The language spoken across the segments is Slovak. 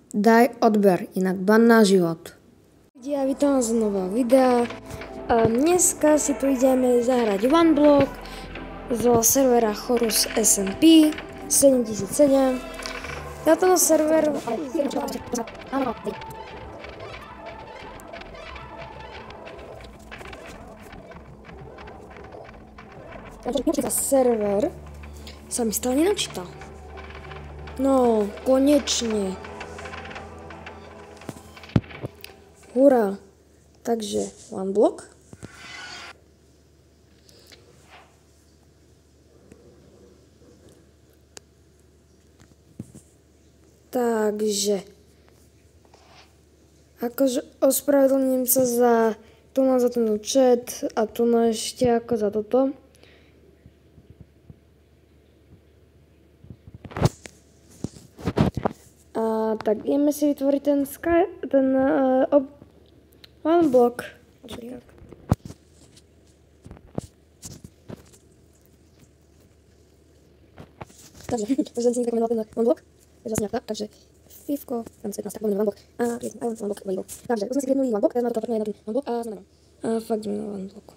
Daj odber, inak ban na život. Ja vítam vás z nového videa. Dneska si tu ideme zahrať OneBlock zo servera Chorus SMP 7007. Na tomto serveru server sa mi stále nenačítal. No, konečne. Hurá. Takže OneBlock. Takže akože ospravedlňujem sa za tento chat a tu ešte ako za toto. A tak ideme si vytvoriť ten OneBlock. Takže si nekako ten OneBlock. Takže fivko, tam sa tak pomenuje OneBlock. A I want OneBlock label. Takže už sme si kliknuli OneBlock, teraz máme to na ten OneBlock a znamená. A fakt ideme na OneBlock.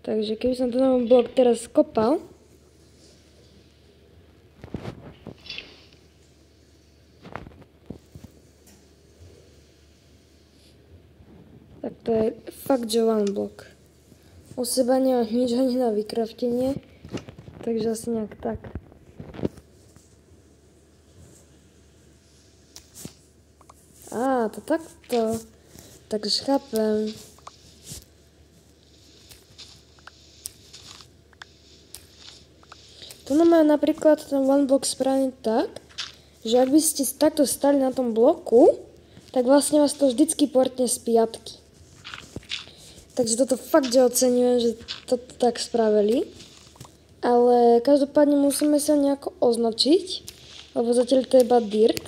Takže keby som ten OneBlock teraz kopal, tak to je fakt, že OneBlock. U seba nemám nič ani na vykraftenie, takže asi nejak tak. Á, to takto. Takže chápem. To máme napríklad ten OneBlock spravený tak, že ak by ste takto stali na tom bloku, tak vlastne vás to vždycky portne z piatky. Takže toto fakt, že oceňujem, že to tak spravili. Ale každopádne musíme sa nejako označiť, lebo zatiaľ to je iba dirt.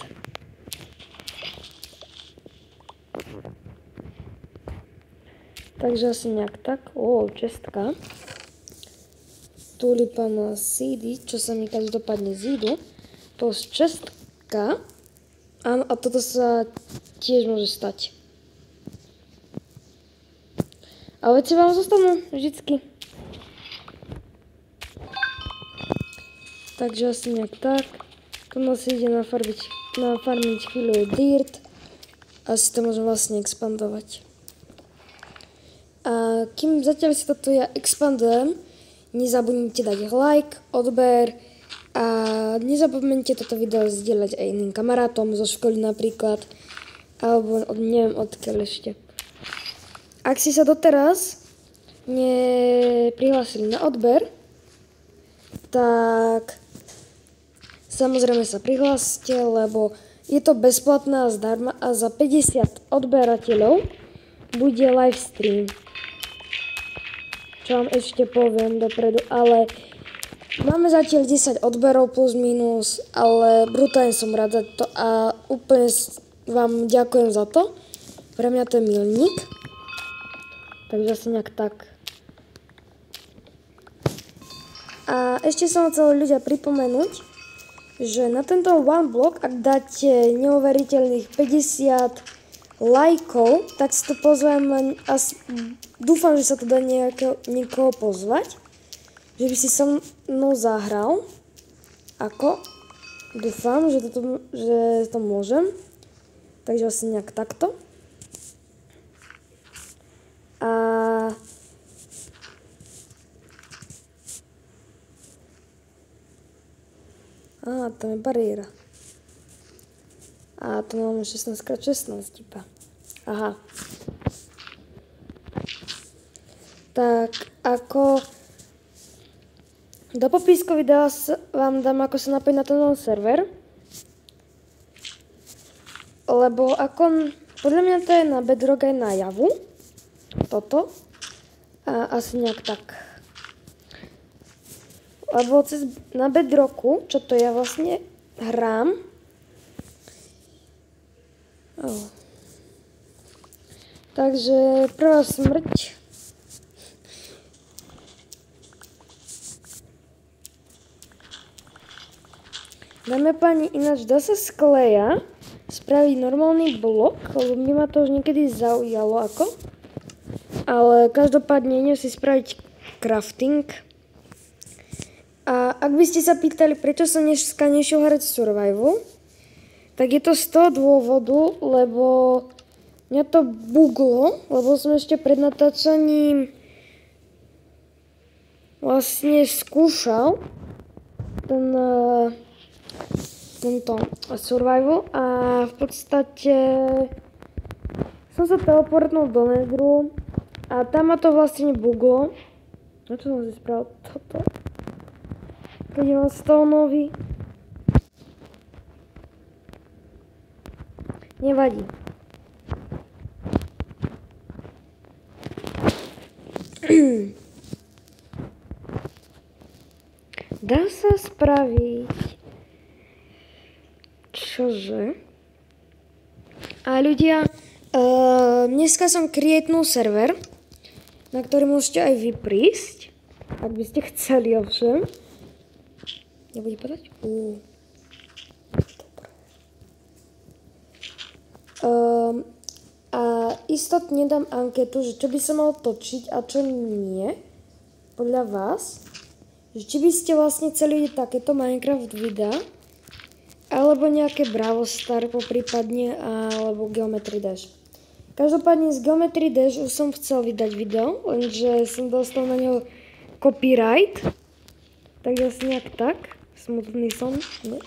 Takže asi nejak tak. Čestka. Tulipana CD, čo sa mi každopádne zídu. To z čestka. Áno, a toto sa tiež môže stať. A veci vám zostanú vždycky. Takže asi nejak tak. Tu nás ide nafarmiť chvíľu dirt. Asi to môžem vlastne expandovať. A kým zatiaľ si toto ja expandujem, nezabudnite dať like, odber a nezapomeňte toto video zdieľať aj iným kamarátom zo školy napríklad. Alebo neviem odkiaľ ešte. Ak si sa doteraz neprihlásili na odber, tak samozrejme sa prihláste, lebo je to bezplatné a zdarma a za 50 odberateľov bude live stream. Čo vám ešte poviem dopredu, ale máme zatiaľ 10 odberov plus minus, ale brutálne som rád za to a úplne vám ďakujem za to. Pre mňa to je milník. Takže asi nejak tak. A ešte som chcel ľudia pripomenúť, že na tento OneBlock, ak dáte neuveriteľných 50 lajkov, tak si to pozvem a dúfam, že sa to dá niekoho pozvať, že by si so mnou zahral. Ako? Dúfam, že to môžem. Takže asi nejak takto. Tam je bariéra. A tu máme 16x16 iba. Aha. Tak, ako do popisku videa vám dám, ako sa napojiť na ten server. Lebo ako, podľa mňa to je na Bedrock aj na Javu. Toto. A asi nejak tak. Lebo na Bedrocku, čo to ja vlastne hrám. Takže prvá smrť. Dáme pani, ináč dá sa z kleja spraviť normálny blok, lebo mňa ma to už niekedy zaujalo ako. Ale každopádne idem si spraviť crafting. A ak by ste sa pýtali, prečo som dneska nešiel hrať survival, tak je to z toho dôvodu, lebo mňa to buglo, lebo som ešte pred natáčaním vlastne skúšal tento survival a v podstate som sa teleportnul do Netheru a tam ma to vlastne buglo. Na čo som si spravil toto? Keď mám stoneový. Nevadí. Dá sa spraviť čože? A ľudia, dneska som createnul server, na ktorý môžete aj vy prísť, ak by ste chceli ovšem. Nebude padať? Dobre. A istotne dám anketu, že čo by sa malo točiť a čo nie, podľa vás. Že či by ste vlastne chceli vidieť takéto Minecraft videa, alebo nejaké Bravo Star poprípadne, alebo Geometry Dash. Každopádne z Geometry Dash už som chcel vydať video, lenže som dostal na neho copyright. Tak asi nejak tak. Smutný som. No.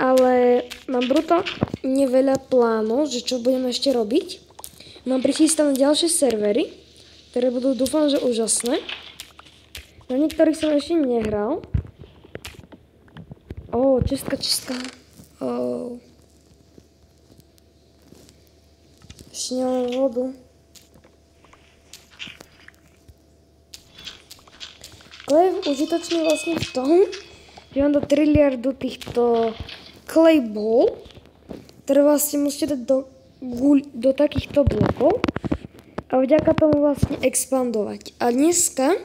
Ale mám brutálne veľa plánov, že čo budem ešte robiť. Mám prichystané ďalšie servery, ktoré budú, dúfam, že úžasné. Na niektorých som ešte nehral. Čistka. Ešte nemám vodu. Klej je užitočný vlastne v tom, že mám do triliardu týchto clay ball, ktoré vlastne musíte dať do takýchto blokov a vďaka tomu vlastne expandovať. A dneska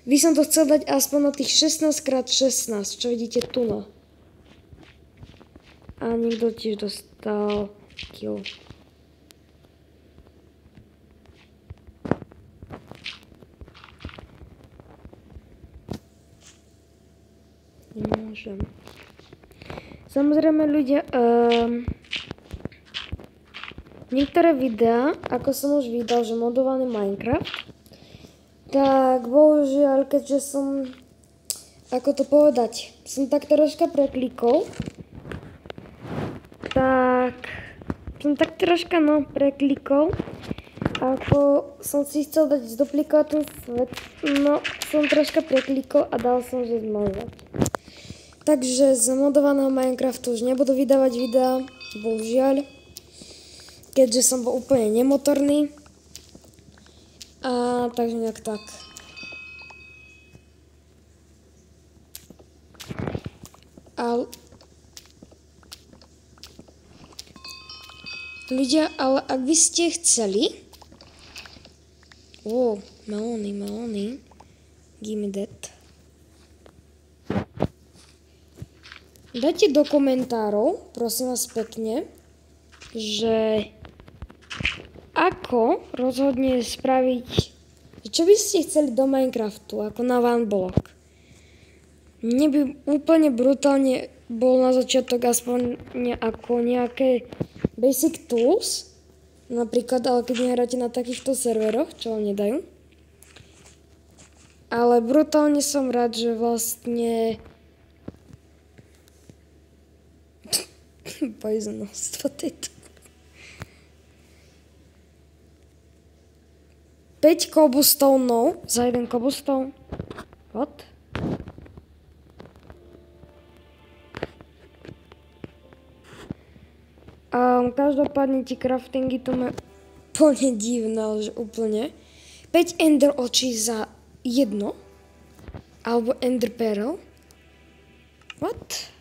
by som to chcel dať aspoň na tých 16x16, čo vidíte tu na. A niekto tiež dostal kill. Nemôžem. Samozrejme ľudia, niektoré videá, ako som už vydal, že modovaný Minecraft, tak bohužiaľ, keďže som, ako to povedať, som tak troška preklikol, ako som si chcel dať zduplikovať ten svet, no som troška preklikol a dal som, že zmazať. Takže z modovaného Minecraftu už nebudú vydávať videá, bohužiaľ, keďže som bol úplne nemotorný. A takže nejak tak. Ľudia, ale ak by ste chceli... melóny. Give me that. Dajte do komentárov, prosím vás pekne, že ako rozhodne spraviť, čo by ste chceli do Minecraftu, ako na OneBlock. Mne by úplne brutálne bol na začiatok aspoň ako nejaké basic tools, napríklad, ale keď nehráte na takýchto serveroch, čo vám nedajú. Ale brutálne som rád, že vlastne poisonostvo tejto 5 cobblestoneov za jeden cobblestone. What? Každopádne tie craftingy to má úplne divné, ale že úplne. 5 ender očí za jedno. Alebo ender pearl. What?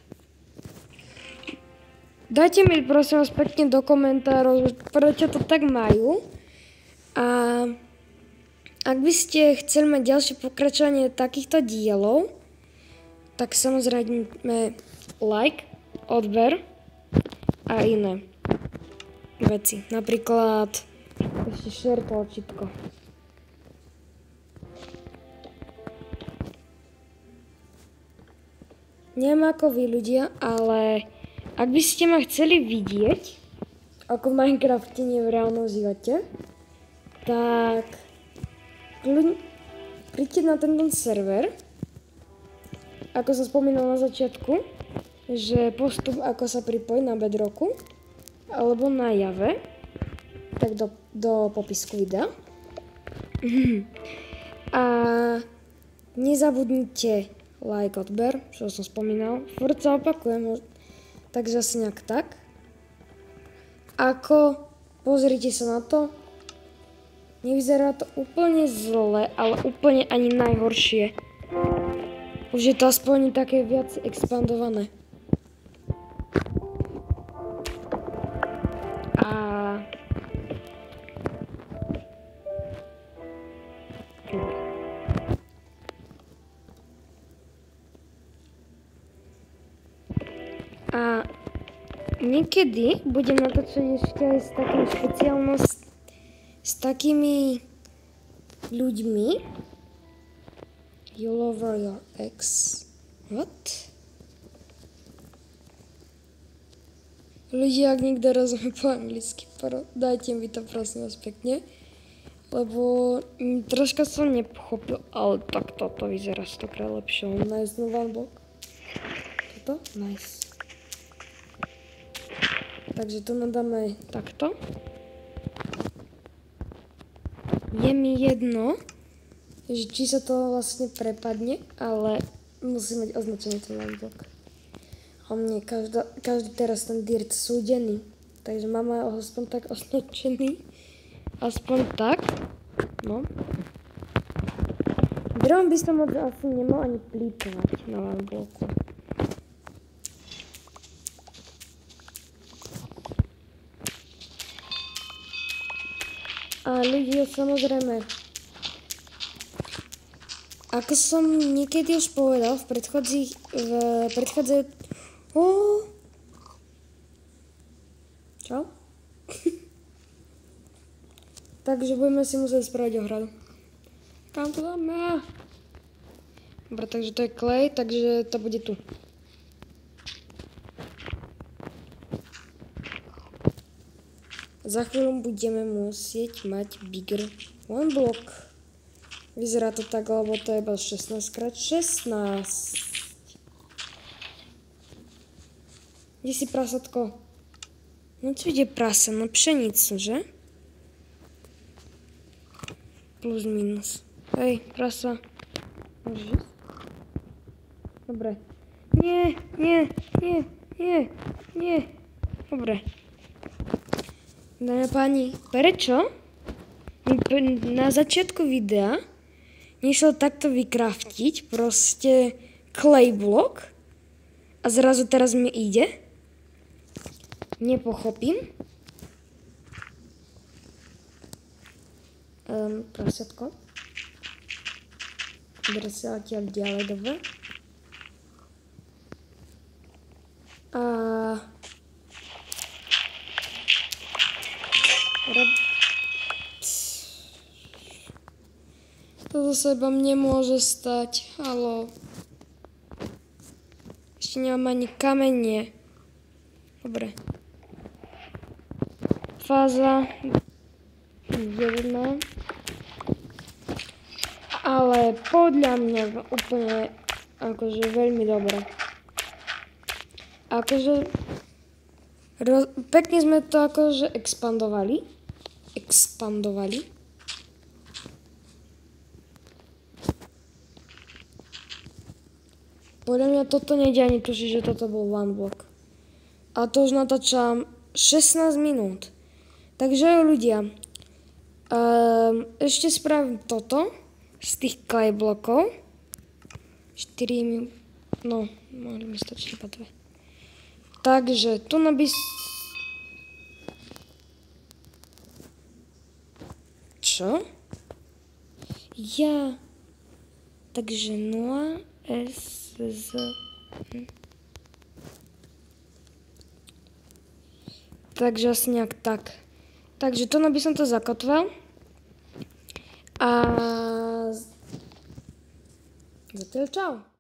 Dajte mi prosím vás pekne do komentárov, prečo to tak majú. A ak by ste chceli mať ďalšie pokračovanie takýchto dielov, tak samozrejme like, odber a iné veci. Napríklad ešte share tlačítko. Neviem ako vy ľudia, ale ak by ste ma chceli vidieť, ako v Minecrafte, nie v reálnom živote, tak príďte na tento server. Ako som spomínal na začiatku, že postup ako sa pripojí na Bedrocku alebo na Jave, tak do popisku videa. A nezabudnite like, odber, čo som spomínal. Furt sa opakujem, takže asi nejak tak. Ako, pozrite sa na to. Nevyzerá to úplne zle, ale úplne ani najhoršie. Už je to aspoň také viac expandované. A niekedy budem natáčať ešte aj s takým s takými ľuďmi. You lover your ex. What? Ľudia, ak nikto rozumie po anglicky, dajte mi to prosím vás pekne. Lebo troška som nepochopil, ale tak toto vyzerá stokrát lepšie. Nice, no one block. Toto? Nice. Takže to nadáme takto. Je mi jedno, že či sa to vlastne prepadne, ale musí mať označený ten one block. A mne každý teraz ten dirt súdený. Takže máme ho aspoň tak označený. Aspoň tak. No. Druhom by som asi nemal ani plýtovať na one blocku. A ľudia, samozrejme, ako som niekedy už povedal v predchádzajúcich... Čau? Takže budeme si musieť spraviť ohradu. Kam to dáme? Dobre, takže to je klej, takže to bude tu. Za chvíľu budeme musieť mať bigger one block. Vyzerá to tak, lebo to je iba 16x16. Kde si prasatko? No čo ide prasa? Na pšenicu, že? Plus minus. Hej, prasa. Môžeš ísť? Dobre. Nie. Dobre. Dámy a páni, prečo na začiatku videa nešlo takto vykraftiť proste clay block a zrazu teraz mi ide? Nepochopím. Prasiatko. Dobre sa odtiaľ ďalej, dobre. Toto sa iba mne môže stať. Haló. Ešte nemám ani kamenie. Dobre. Fáza 1. Ale podľa mňa úplne akože veľmi dobré. Akože pekne sme to akože expandovali. Podľa mňa toto nejde ani tušiť, že toto bol one block. A to už natáčam 16 minút. Takže ľudia, ešte spravím toto z tých clay blokov. 4, no, mohli mi stačiť iba 2. Takže tu Čo? Ja. Takže 0 S Takže asi nejak tak. Takže to by som to zakotvil. A zatiaľ čau.